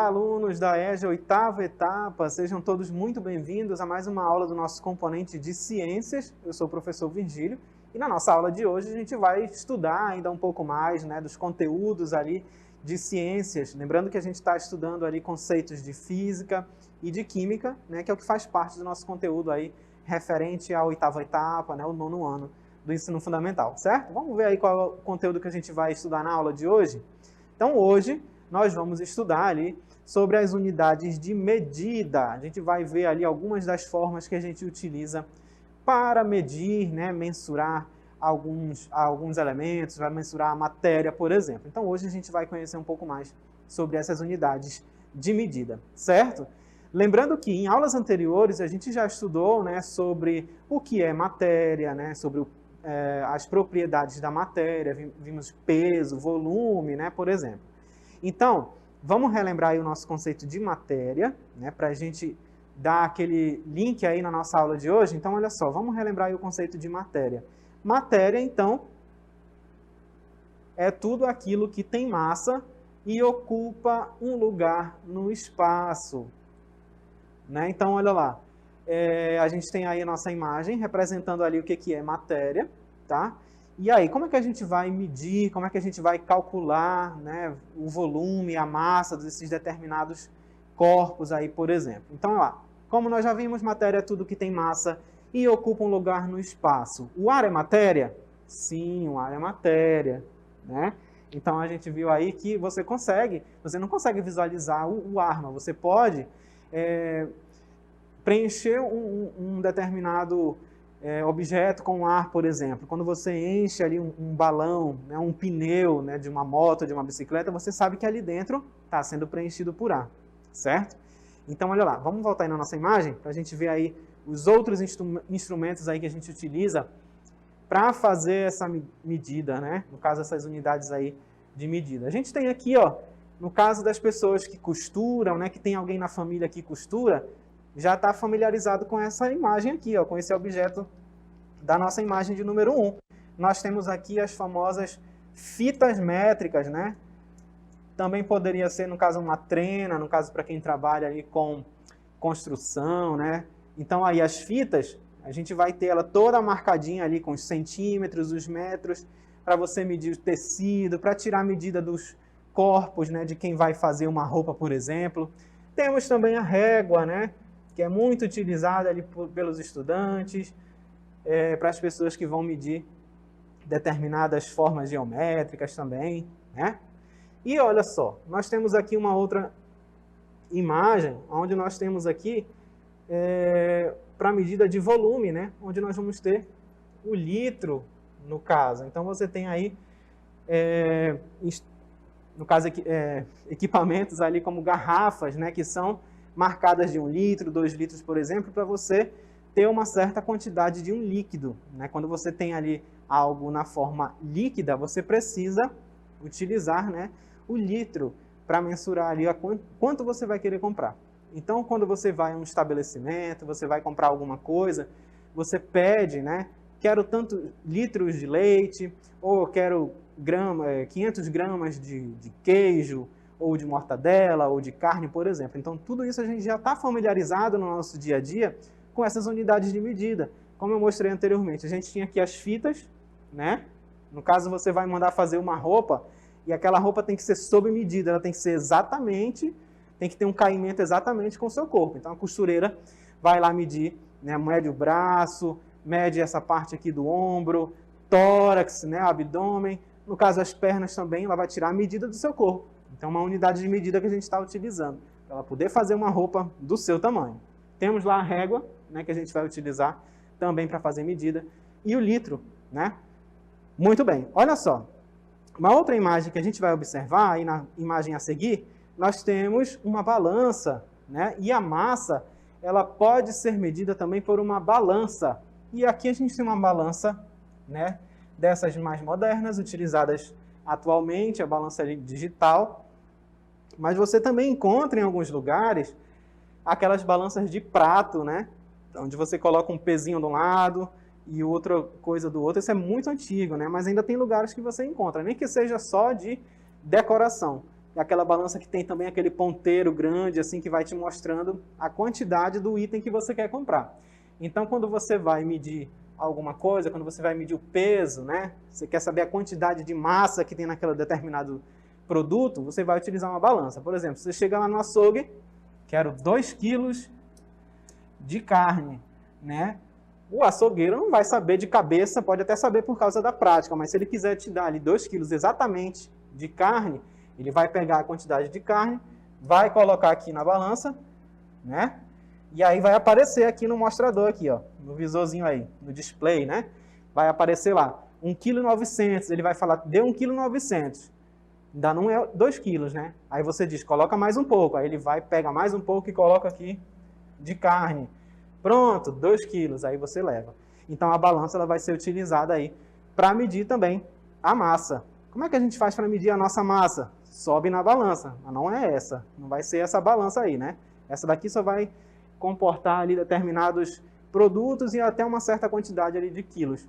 Olá, alunos da EJA, oitava etapa, sejam todos muito bem-vindos a mais uma aula do nosso componente de ciências. Eu sou o professor Virgílio e na nossa aula de hoje a gente vai estudar ainda um pouco mais, né, dos conteúdos ali de ciências. Lembrando que a gente está estudando ali conceitos de física e de química, né, que é o que faz parte do nosso conteúdo aí referente à oitava etapa, né, o nono ano do ensino fundamental, certo? Vamos ver aí qual é o conteúdo que a gente vai estudar na aula de hoje? Então, hoje nós vamos estudar ali sobre as unidades de medida. A gente vai ver ali algumas das formas que a gente utiliza para medir, né, mensurar alguns elementos, vai mensurar a matéria, por exemplo. Então, hoje a gente vai conhecer um pouco mais sobre essas unidades de medida, certo? Lembrando que em aulas anteriores a gente já estudou, né, sobre o que é matéria, né, sobre as propriedades da matéria, vimos peso, volume, né, por exemplo. Então, vamos relembrar aí o nosso conceito de matéria, né, para a gente dar aquele link aí na nossa aula de hoje. Então, olha só, vamos relembrar aí o conceito de matéria. Matéria, então, é tudo aquilo que tem massa e ocupa um lugar no espaço, né? Então, olha lá, a gente tem aí a nossa imagem representando ali o que é matéria, tá? E aí, como é que a gente vai medir, como é que a gente vai calcular, né, o volume, a massa desses determinados corpos aí, por exemplo? Então, olha lá, como nós já vimos, matéria é tudo que tem massa e ocupa um lugar no espaço. O ar é matéria? Sim, o ar é matéria, né? Então, a gente viu aí que você não consegue visualizar o ar, mas você pode preencher um determinado objeto com ar, por exemplo. Quando você enche ali um balão, né, um pneu, né, de uma moto, de uma bicicleta, você sabe que ali dentro está sendo preenchido por ar, certo? Então, olha lá, vamos voltar aí na nossa imagem para a gente ver aí os outros instrumentos aí que a gente utiliza para fazer essa medida, né? No caso, essas unidades aí de medida. A gente tem aqui, ó, no caso das pessoas que costuram, né, que tem alguém na família que costura, já está familiarizado com essa imagem aqui, ó, com esse objeto da nossa imagem de número 1. Nós temos aqui as famosas fitas métricas, né? Também poderia ser, no caso, uma trena, no caso, para quem trabalha ali com construção, né? Então, aí as fitas, a gente vai ter ela toda marcadinha ali com os centímetros, os metros, para você medir o tecido, para tirar a medida dos corpos, né, de quem vai fazer uma roupa, por exemplo. Temos também a régua, né, que é muito utilizada ali pelos estudantes, para as pessoas que vão medir determinadas formas geométricas também, né? E olha só, nós temos aqui uma outra imagem, onde nós temos aqui para medida de volume, né, onde nós vamos ter o litro, no caso. Então, você tem aí, no caso, equipamentos ali como garrafas, né, que são marcadas de 1 litro, 2 litros, por exemplo, para você ter uma certa quantidade de um líquido, né? Quando você tem ali algo na forma líquida, você precisa utilizar, né, o litro para mensurar ali quanto você vai querer comprar. Então, quando você vai a um estabelecimento, você vai comprar alguma coisa, você pede, né, quero tantos litros de leite, ou quero 500 gramas de queijo, ou de mortadela, ou de carne, por exemplo. Então, tudo isso a gente já está familiarizado no nosso dia a dia com essas unidades de medida. Como eu mostrei anteriormente, a gente tinha aqui as fitas, né? No caso, você vai mandar fazer uma roupa, e aquela roupa tem que ser sob medida, ela tem que ser exatamente, tem que ter um caimento exatamente com o seu corpo. Então, a costureira vai lá medir, né, mede o braço, mede essa parte aqui do ombro, tórax, né, abdômen. No caso, as pernas também, ela vai tirar a medida do seu corpo. Então, uma unidade de medida que a gente está utilizando, para ela poder fazer uma roupa do seu tamanho. Temos lá a régua, né, que a gente vai utilizar também para fazer medida, e o litro, né? Muito bem, olha só. Uma outra imagem que a gente vai observar, aí na imagem a seguir, nós temos uma balança, né? E a massa, ela pode ser medida também por uma balança. E aqui a gente tem uma balança, né, dessas mais modernas, utilizadas atualmente, a balança digital. Mas você também encontra em alguns lugares aquelas balanças de prato, né? Onde você coloca um pezinho de um lado e outra coisa do outro. Isso é muito antigo, né? Mas ainda tem lugares que você encontra, nem que seja só de decoração. é aquela balança que tem também aquele ponteiro grande, assim, que vai te mostrando a quantidade do item que você quer comprar. Então, quando você vai medir alguma coisa, quando você vai medir o peso, né? Você quer saber a quantidade de massa que tem naquele determinado produto, você vai utilizar uma balança. Por exemplo, você chega lá no açougue, quero 2 quilos de carne, né? O açougueiro não vai saber de cabeça, pode até saber por causa da prática, mas se ele quiser te dar ali 2 quilos exatamente de carne, ele vai pegar a quantidade de carne, vai colocar aqui na balança, né? E aí vai aparecer aqui no mostrador, aqui, ó, no visorzinho aí, no display, né? Vai aparecer lá, 1,9 kg, ele vai falar, deu 1,9 kg. Ainda não é 2 quilos, né? Aí você diz, coloca mais um pouco. Aí ele vai, pega mais um pouco e coloca aqui de carne. Pronto, 2 quilos. Aí você leva. Então a balança ela vai ser utilizada aí para medir também a massa. Como é que a gente faz para medir a nossa massa? Sobe na balança, mas não é essa. Não vai ser essa balança aí, né? Essa daqui só vai comportar ali determinados produtos e até uma certa quantidade ali de quilos.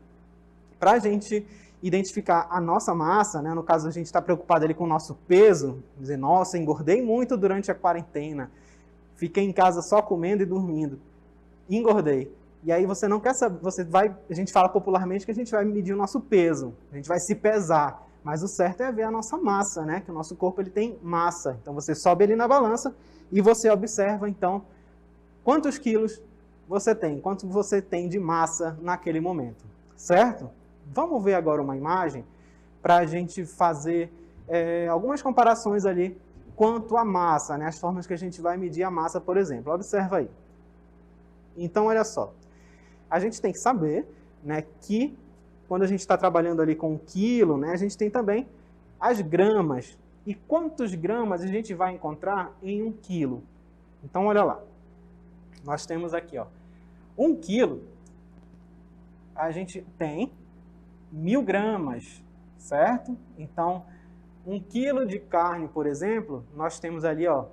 Para a gente identificar a nossa massa, né? No caso a gente está preocupado ali com o nosso peso, dizer, nossa, engordei muito durante a quarentena, fiquei em casa só comendo e dormindo, engordei. E aí você não quer saber, a gente fala popularmente que a gente vai medir o nosso peso, a gente vai se pesar, mas o certo é ver a nossa massa, né? Que o nosso corpo ele tem massa. Então você sobe ali na balança e você observa então quantos quilos você tem, quanto você tem de massa naquele momento, certo? Vamos ver agora uma imagem para a gente fazer algumas comparações ali quanto à massa, né? As formas que a gente vai medir a massa, por exemplo. Observa aí. Então, olha só. A gente tem que saber, né, que quando a gente está trabalhando ali com 1 quilo, né, a gente tem também as gramas. E quantos gramas a gente vai encontrar em 1 quilo? Então, olha lá. Nós temos aqui, ó, 1 quilo, a gente tem 1000 gramas, certo? Então, 1 quilo de carne, por exemplo, nós temos ali, ó,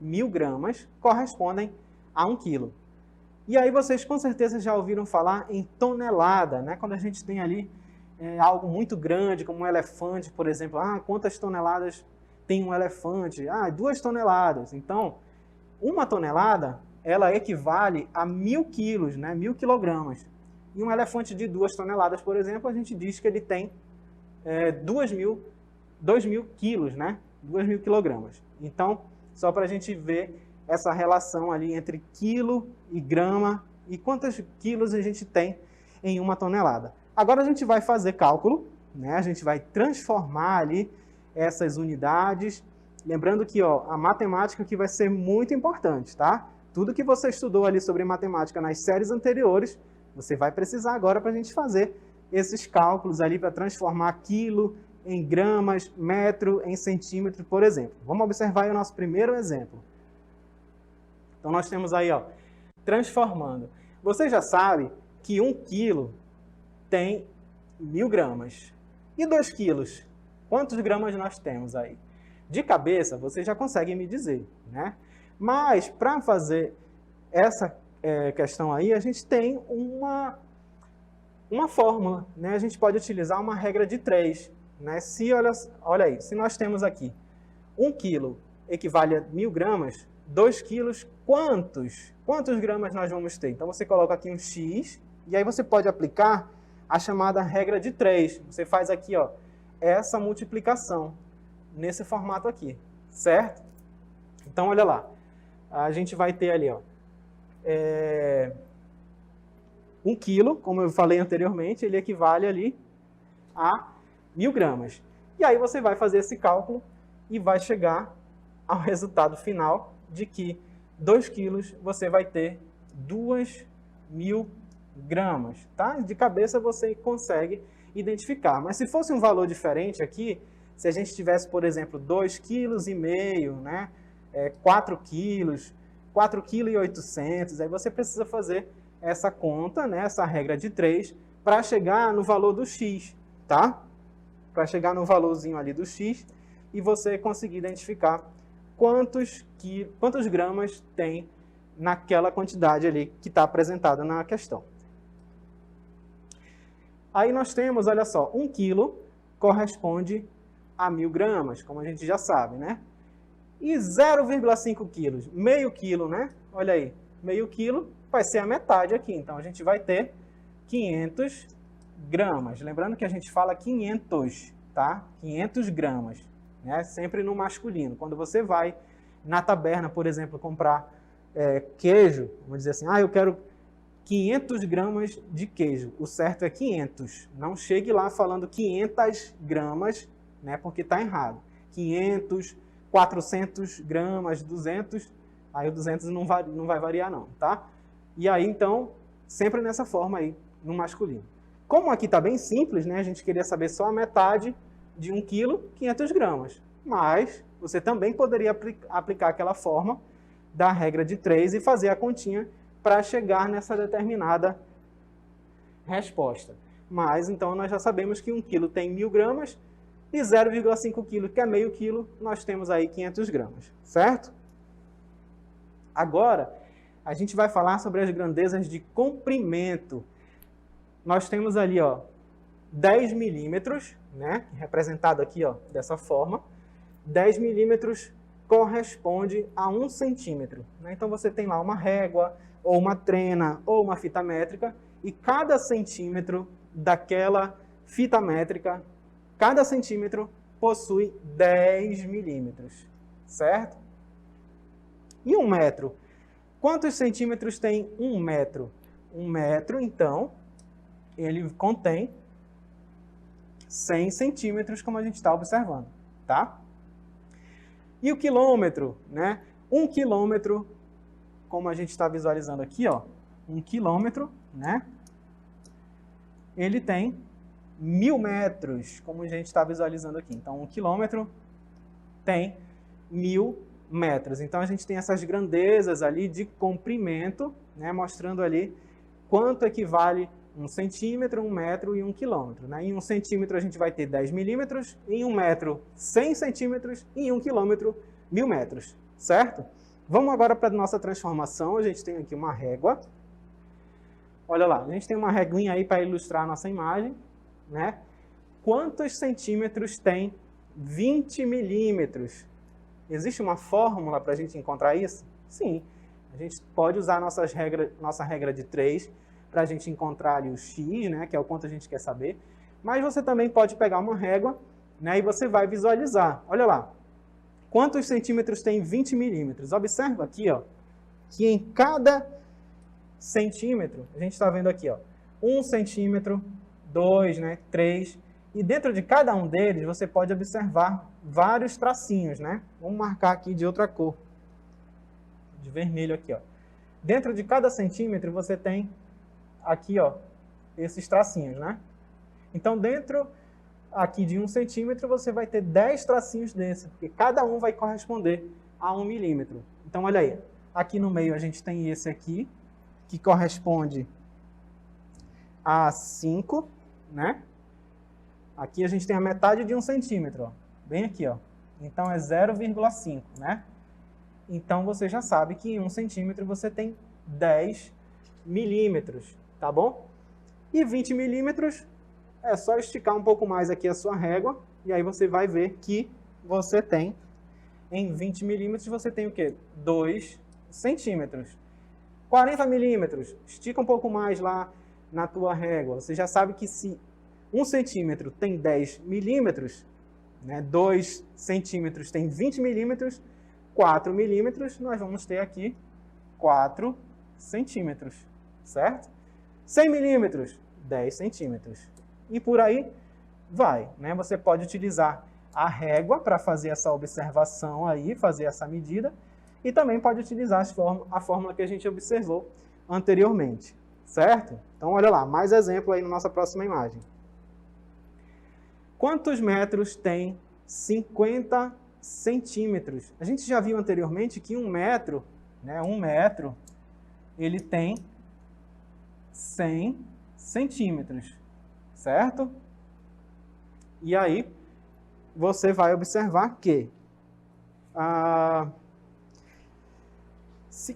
1000 gramas, correspondem a 1 quilo. E aí vocês com certeza já ouviram falar em tonelada, né? Quando a gente tem ali algo muito grande, como um elefante, por exemplo. Ah, quantas toneladas tem um elefante? Ah, 2 toneladas. Então, 1 tonelada, ela equivale a 1000 quilos, né? 1000 quilogramas. E um elefante de 2 toneladas, por exemplo, a gente diz que ele tem 2.000 quilos, né? 2.000 quilogramas. Então, só para a gente ver essa relação ali entre quilo e grama e quantos quilos a gente tem em 1 tonelada. Agora a gente vai fazer cálculo, né? A gente vai transformar ali essas unidades. Lembrando que ó, a matemática aqui vai ser muito importante, tá? Tudo que você estudou ali sobre matemática nas séries anteriores, você vai precisar agora para a gente fazer esses cálculos ali para transformar quilo em gramas, metro em centímetro, por exemplo. Vamos observar aí o nosso primeiro exemplo. Então, nós temos aí, ó, transformando. Você já sabe que 1 quilo tem 1000 gramas. E 2 quilos? Quantos gramas nós temos aí? De cabeça, você já consegue me dizer, né? Mas, para fazer essa questão aí, a gente tem uma fórmula, né? A gente pode utilizar uma regra de 3, né? Olha aí, se nós temos aqui 1 quilo equivale a 1000 gramas, 2 quilos, quantos gramas nós vamos ter? Então, você coloca aqui um X, e aí você pode aplicar a chamada regra de 3. Você faz aqui, ó, essa multiplicação, nesse formato aqui, certo? Então, olha lá. A gente vai ter ali, ó, 1 quilo, como eu falei anteriormente, ele equivale ali a 1000 gramas. E aí você vai fazer esse cálculo e vai chegar ao resultado final de que 2 quilos você vai ter 2.000 gramas, tá? De cabeça você consegue identificar. Mas se fosse um valor diferente aqui, se a gente tivesse, por exemplo, 2,5 kg, né? 4 quilos, 4,8 kg, aí você precisa fazer essa conta, né? Essa regra de 3, para chegar no valor do X, tá? Para chegar no valorzinho ali do X e você conseguir identificar quantos gramas tem naquela quantidade ali que está apresentada na questão. Aí nós temos, olha só, 1 quilo corresponde a 1.000 gramas, como a gente já sabe, né? E 0,5 quilos, meio quilo, né? Olha aí, meio quilo vai ser a metade aqui. Então, a gente vai ter 500 gramas. Lembrando que a gente fala 500, tá? 500 gramas, né? Sempre no masculino. Quando você vai na taberna, por exemplo, comprar queijo, vamos dizer assim, eu quero 500 gramas de queijo. O certo é 500. Não chegue lá falando 500 gramas, né? Porque está errado. 500, 400 gramas, 200, aí o 200 não vai variar não, tá? E aí, então, sempre nessa forma aí, no masculino. Como aqui está bem simples, né? A gente queria saber só a metade de 1 quilo, 500 gramas. Mas você também poderia aplicar aquela forma da regra de 3 e fazer a continha para chegar nessa determinada resposta. Mas, então, nós já sabemos que 1 quilo tem 1.000 gramas e 0,5 quilo, que é meio quilo, nós temos aí 500 gramas, certo? Agora, a gente vai falar sobre as grandezas de comprimento. Nós temos ali, ó, 10 milímetros, né, representado aqui, ó, dessa forma. 10 milímetros corresponde a 1 centímetro. Né? Então, você tem lá uma régua, ou uma trena, ou uma fita métrica, e cada centímetro daquela fita métrica, cada centímetro possui 10 milímetros, certo? E 1 metro? Quantos centímetros tem 1 metro? 1 metro, então, ele contém 100 centímetros, como a gente está observando, tá? E o quilômetro, né? 1 quilômetro, como a gente está visualizando aqui, ó, 1 quilômetro, né? Ele tem 1.000 metros, como a gente está visualizando aqui. Então, 1 quilômetro tem 1.000 metros. Então, a gente tem essas grandezas ali de comprimento, né, mostrando ali quanto equivale 1 centímetro, 1 metro e 1 quilômetro. Né? Em 1 centímetro, a gente vai ter 10 milímetros, em 1 metro, 100 centímetros, e em 1 quilômetro, 1.000 metros, certo? Vamos agora para a nossa transformação. A gente tem aqui uma régua. Olha lá, a gente tem uma reguinha aí para ilustrar a nossa imagem. Né? Quantos centímetros tem 20 milímetros? Existe uma fórmula para a gente encontrar isso? Sim. A gente pode usar a nossa regra de 3 para a gente encontrar ali o x, né, que é o quanto a gente quer saber. Mas você também pode pegar uma régua, né, e você vai visualizar. Olha lá. Quantos centímetros tem 20 milímetros? Observa aqui, ó, que em cada centímetro, a gente está vendo aqui, ó, 1 centímetro, 2, né, 3, e dentro de cada um deles você pode observar vários tracinhos, né? Vamos marcar aqui de outra cor, de vermelho aqui, ó. Dentro de cada centímetro você tem aqui, ó, esses tracinhos, né? Então, dentro aqui de 1 centímetro você vai ter 10 tracinhos desse, porque cada um vai corresponder a 1 milímetro. Então, olha aí, aqui no meio a gente tem esse aqui, que corresponde a 5, né? Aqui a gente tem a metade de 1 centímetro, ó, bem aqui, ó. Então, é 0,5, né? Então, você já sabe que em 1 centímetro você tem 10 milímetros, tá bom? E 20 milímetros, é só esticar um pouco mais aqui a sua régua, e aí você vai ver que você tem, em 20 milímetros, você tem o quê? 2 centímetros. 40 milímetros, estica um pouco mais lá na tua régua. Você já sabe que se 1 centímetro tem 10 milímetros, né, 2 centímetros tem 20 milímetros, 4 milímetros, nós vamos ter aqui 4 centímetros, certo? 100 milímetros, 10 centímetros. E por aí vai, né? Você pode utilizar a régua para fazer essa observação aí, fazer essa medida, e também pode utilizar a fórmula que a gente observou anteriormente, certo? Então, olha lá, mais exemplo aí na nossa próxima imagem. Quantos metros tem 50 centímetros? A gente já viu anteriormente que 1 metro, né, 1 metro, ele tem 100 centímetros, certo? E aí, você vai observar que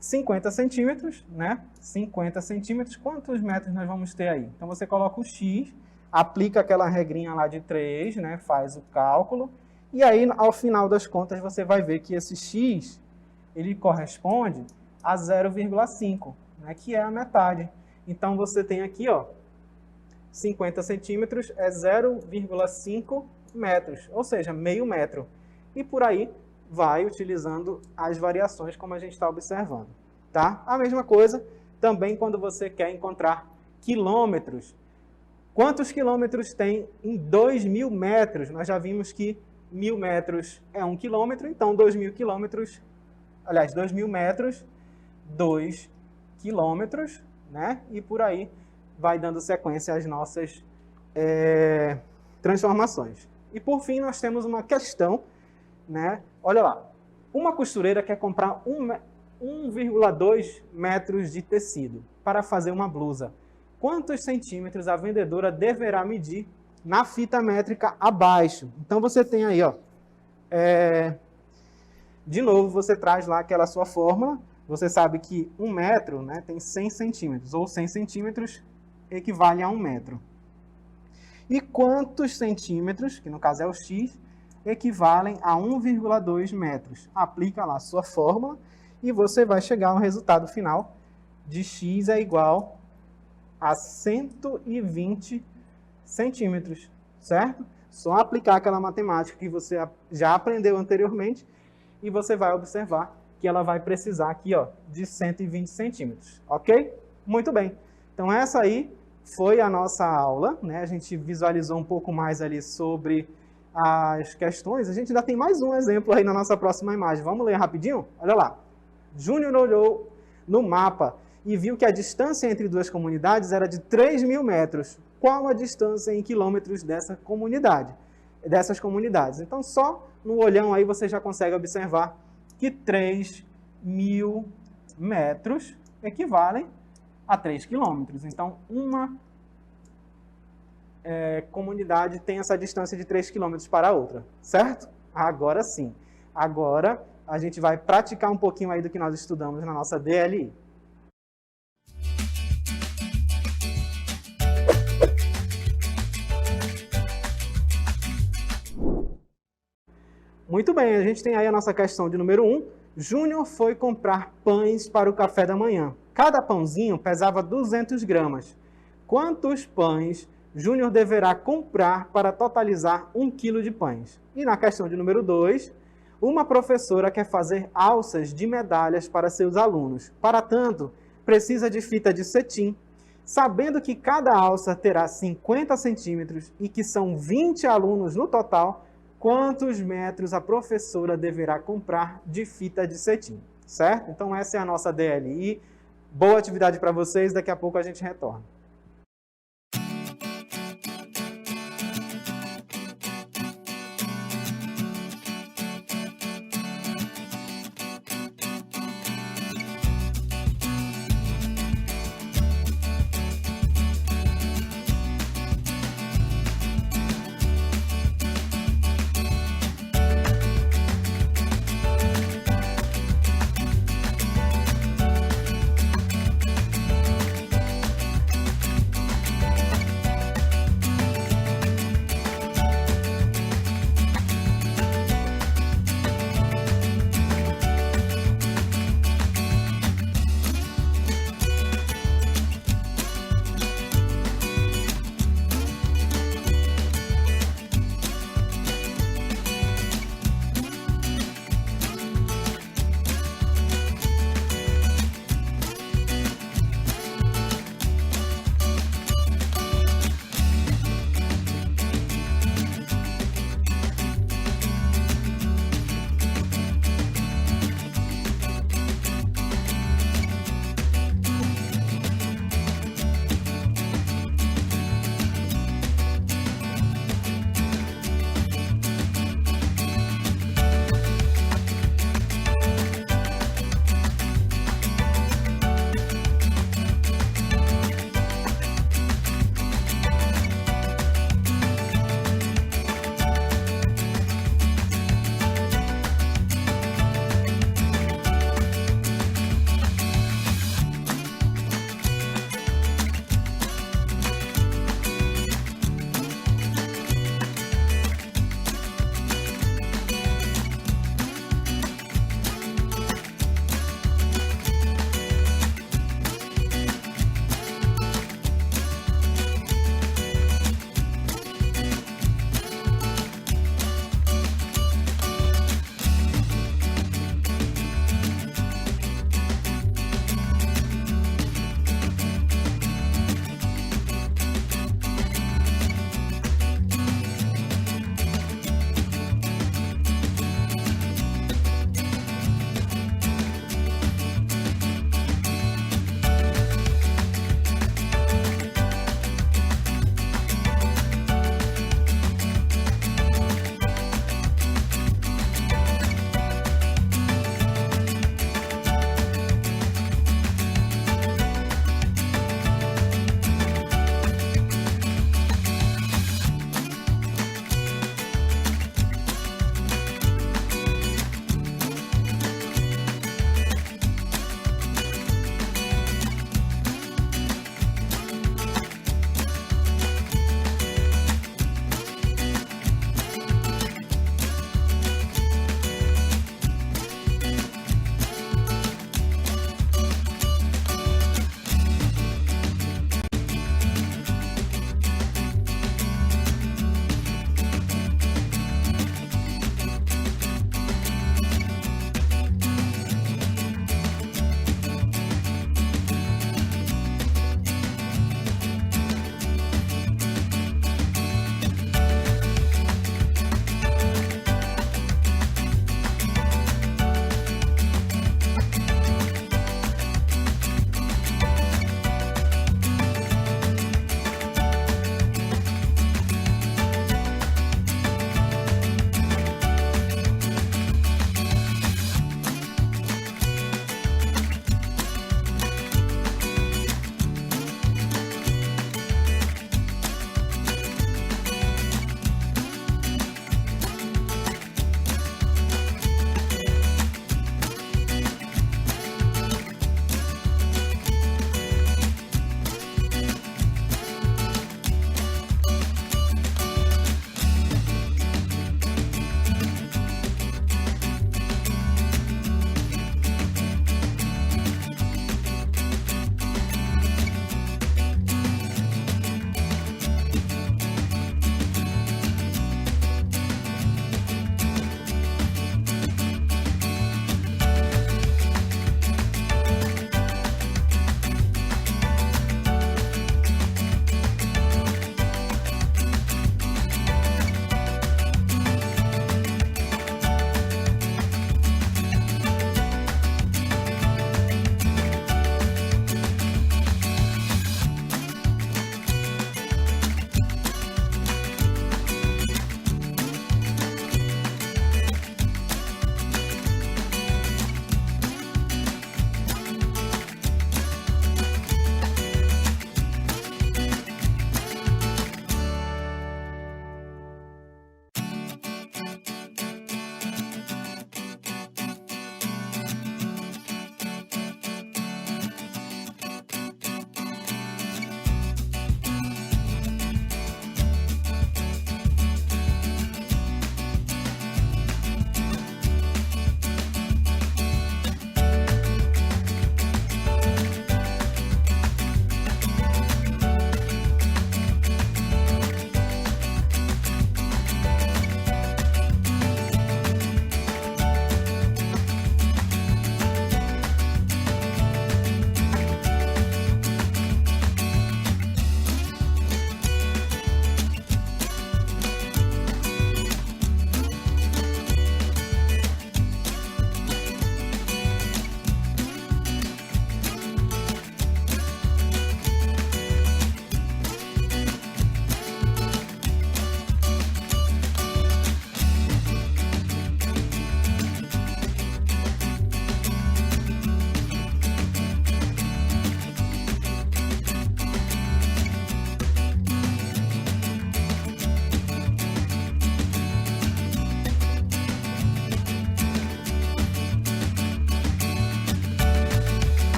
50 centímetros, né? 50 centímetros, quantos metros nós vamos ter aí? Então, você coloca o x, aplica aquela regrinha lá de 3, né? Faz o cálculo, E aí, ao final das contas, você vai ver que esse x, ele corresponde a 0,5, né, que é a metade. Então, você tem aqui, ó, 50 centímetros é 0,5 metros, ou seja, meio metro. E por aí vai utilizando as variações como a gente está observando. Tá? A mesma coisa também quando você quer encontrar quilômetros. Quantos quilômetros tem em 2.000 metros? Nós já vimos que 1.000 metros é 1 quilômetro, então 2.000 quilômetros, aliás, 2.000 metros, 2 quilômetros, né? E por aí vai dando sequência às nossas transformações. E por fim, nós temos uma questão, né? Olha lá, uma costureira quer comprar 1,2 metros de tecido para fazer uma blusa. Quantos centímetros a vendedora deverá medir na fita métrica abaixo? Então, você tem aí, ó, de novo, você traz lá aquela sua fórmula. Você sabe que 1 metro, né, tem 100 centímetros, ou 100 centímetros equivale a 1 metro. E quantos centímetros, que no caso é o x, equivalem a 1,2 metros? Aplica lá a sua fórmula e você vai chegar ao resultado final de x é igual a 120 centímetros, certo? Só aplicar aquela matemática que você já aprendeu anteriormente e você vai observar que ela vai precisar aqui, ó, de 120 centímetros, ok? Muito bem. Então, essa aí foi a nossa aula, né? A gente visualizou um pouco mais ali sobre as questões. A gente ainda tem mais um exemplo aí na nossa próxima imagem. Vamos ler rapidinho? Olha lá. Júnior olhou no mapa e viu que a distância entre duas comunidades era de 3.000 metros. Qual a distância em quilômetros dessas comunidades? Então, só no olhão aí você já consegue observar que 3.000 metros equivalem a 3 quilômetros. Então, uma comunidade tem essa distância de 3 quilômetros para a outra, certo? Agora sim. Agora a gente vai praticar um pouquinho aí do que nós estudamos na nossa DLI. Muito bem, a gente tem aí a nossa questão de número 1. Júnior foi comprar pães para o café da manhã. Cada pãozinho pesava 200 gramas. Quantos pães Júnior deverá comprar para totalizar 1 quilo de pães? E na questão de número 2, uma professora quer fazer alças de medalhas para seus alunos. Para tanto, precisa de fita de cetim. Sabendo que cada alça terá 50 centímetros e que são 20 alunos no total, quantos metros a professora deverá comprar de fita de cetim? Certo? Então, essa é a nossa DLI. Boa atividade para vocês, daqui a pouco a gente retorna.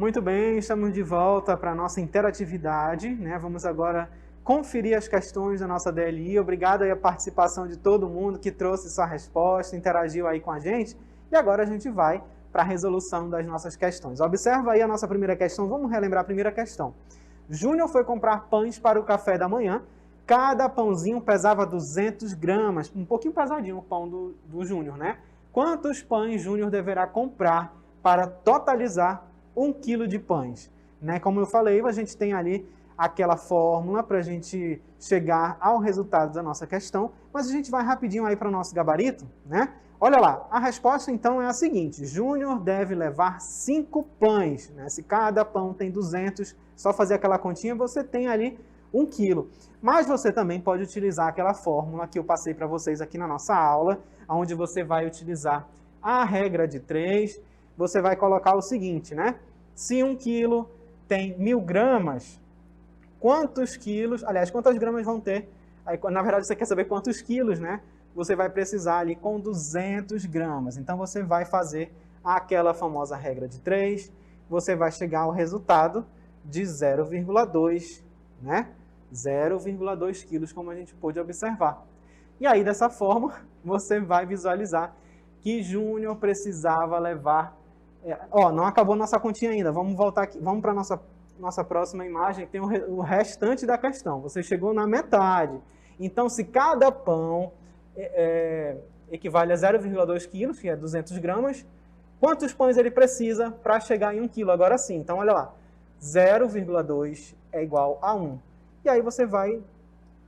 Muito bem, estamos de volta para a nossa interatividade, né? Vamos agora conferir as questões da nossa DLI. Obrigado aí a participação de todo mundo que trouxe sua resposta, interagiu aí com a gente. E agora a gente vai para a resolução das nossas questões. Observa aí a nossa primeira questão. Vamos relembrar a primeira questão. Júnior foi comprar pães para o café da manhã. Cada pãozinho pesava 200 gramas. Um pouquinho pesadinho o pão do Júnior, né? Quantos pães Júnior deverá comprar para totalizar 1 quilo de pães? Né? Como eu falei, a gente tem ali aquela fórmula para a gente chegar ao resultado da nossa questão, mas a gente vai rapidinho aí para o nosso gabarito, né? Olha lá, a resposta então é a seguinte: Júnior deve levar 5 pães, né? Se cada pão tem 200, só fazer aquela continha, você tem ali 1 quilo. Mas você também pode utilizar aquela fórmula que eu passei para vocês aqui na nossa aula, onde você vai utilizar a regra de 3. Você vai colocar o seguinte, né? Se 1 quilo tem 1000 gramas, quantos gramas vão ter? Aí, na verdade, você quer saber quantos quilos, né? Você vai precisar ali com 200 gramas. Então, você vai fazer aquela famosa regra de 3. Você vai chegar ao resultado de 0,2, né? 0,2 quilos, como a gente pôde observar. E aí, dessa forma, você vai visualizar que Júnior precisava levar... não acabou nossa continha ainda. Vamos voltar aqui. Vamos para a nossa próxima imagem, que tem o restante da questão. Você chegou na metade. Então, se cada pão equivale a 0,2 quilos, que é 200 gramas, quantos pães ele precisa para chegar em 1 quilo? Agora sim. Então, olha lá. 0,2 é igual a 1. E aí você vai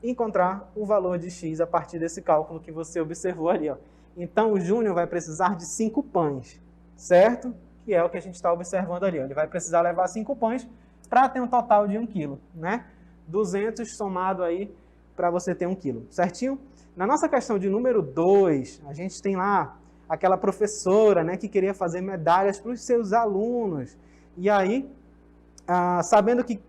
encontrar o valor de x a partir desse cálculo que você observou ali. Ó. Então, o Júnior vai precisar de 5 pães, certo? Que é o que a gente está observando ali. Ó. Ele vai precisar levar 5 pães para ter um total de 1 quilo, né? 200 somado aí para você ter 1 quilo, certinho? Na nossa questão de número 2, a gente tem lá aquela professora, né, que queria fazer medalhas para os seus alunos. E aí, sabendo que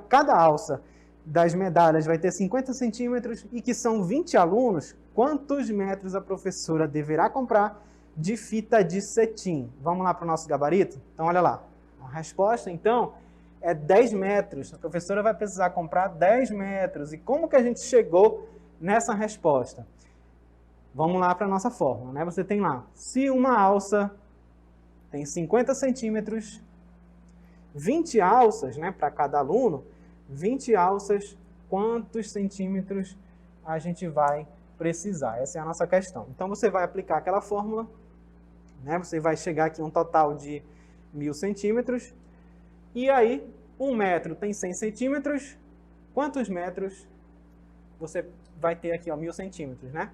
cada alça das medalhas vai ter 50 centímetros e que são 20 alunos, quantos metros a professora deverá comprar de fita de cetim? Vamos lá para o nosso gabarito? Então, olha lá. A resposta, então, é 10 metros. A professora vai precisar comprar 10 metros. E como que a gente chegou nessa resposta? Vamos lá para a nossa fórmula, né? Você tem lá, se uma alça tem 50 centímetros, 20 alças, né, para cada aluno, 20 alças, quantos centímetros a gente vai precisar? Essa é a nossa questão. Então, você vai aplicar aquela fórmula, né? Você vai chegar aqui a um total de 1000 centímetros. E aí, 1 metro tem 100 centímetros. Quantos metros você vai ter aqui, ó, 1000 centímetros, né?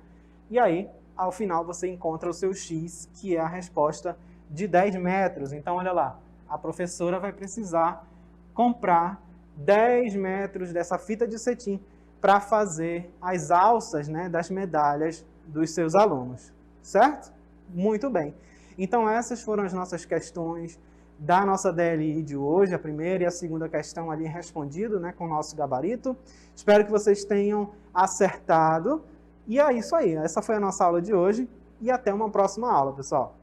E aí, ao final, você encontra o seu x, que é a resposta de 10 metros. Então, olha lá, a professora vai precisar comprar 10 metros dessa fita de cetim para fazer as alças, né, das medalhas dos seus alunos, certo? Muito bem. Então, essas foram as nossas questões da nossa DLI de hoje, a primeira e a segunda questão ali respondido, né, com o nosso gabarito. Espero que vocês tenham acertado. E é isso aí. Essa foi a nossa aula de hoje e até uma próxima aula, pessoal.